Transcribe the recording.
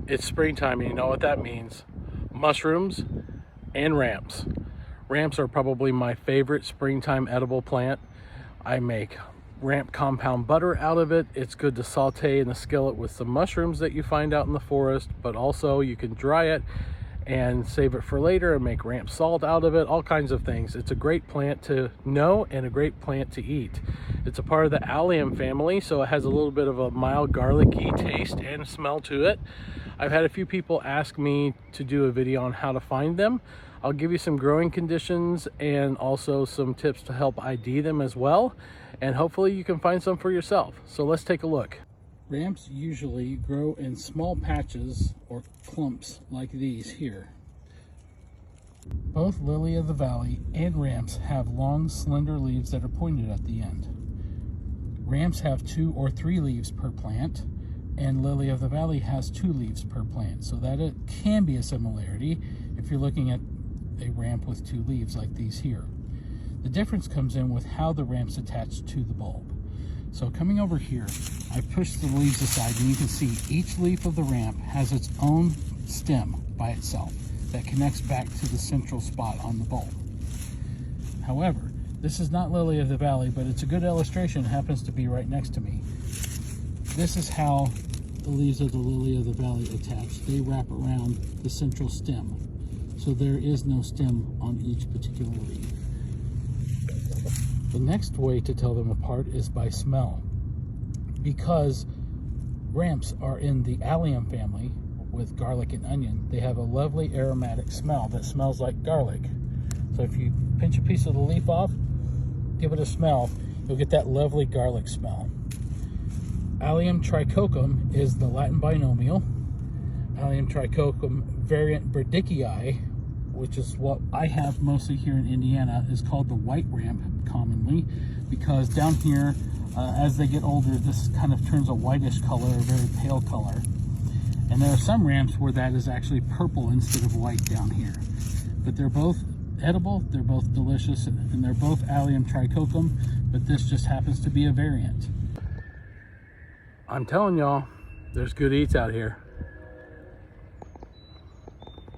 It's springtime, and you know what that means. Mushrooms and ramps. Ramps are probably my favorite springtime edible plant. I make ramp compound butter out of it. It's good to saute in the skillet with some mushrooms that you find out in the forest, but also you can dry it and save it for later and make ramp salt out of it, all kinds of things. It's a great plant to know and a great plant to eat. It's a part of the allium family, so it has a little bit of a mild garlicky taste and smell to it. I've had a few people ask me to do a video on how to find them. I'll give you some growing conditions and also some tips to help ID them as well, and hopefully you can find some for yourself. So let's take a look. Ramps usually grow in small patches or clumps like these here. Both lily of the valley and ramps have long, slender leaves that are pointed at the end. Ramps have 2 or 3 leaves per plant, and lily of the valley has 2 leaves per plant, so that it can be a similarity if you're looking at a ramp with 2 leaves like these here. The difference comes in with how the ramp's attached to the bulb. So coming over here, I pushed the leaves aside, and you can see each leaf of the ramp has its own stem by itself that connects back to the central spot on the bulb. However, this is not lily of the valley, but it's a good illustration. It happens to be right next to me. This is how the leaves of the lily of the valley attach. They wrap around the central stem. So there is no stem on each particular leaf. The next way to tell them apart is by smell. Because ramps are in the allium family with garlic and onion, they have a lovely aromatic smell that smells like garlic. So if you pinch a piece of the leaf off, give it a smell, you'll get that lovely garlic smell. Allium trichokum is the Latin binomial. Allium trichokum variant Burdicki, which is what I have mostly here in Indiana, is called the white ramp commonly, because down here, as they get older, this kind of turns a whitish color, a very pale color. And there are some ramps where that is actually purple instead of white down here. But they're both edible, they're both delicious, and they're both Allium trichokum, but this just happens to be a variant. I'm telling y'all, there's good eats out here.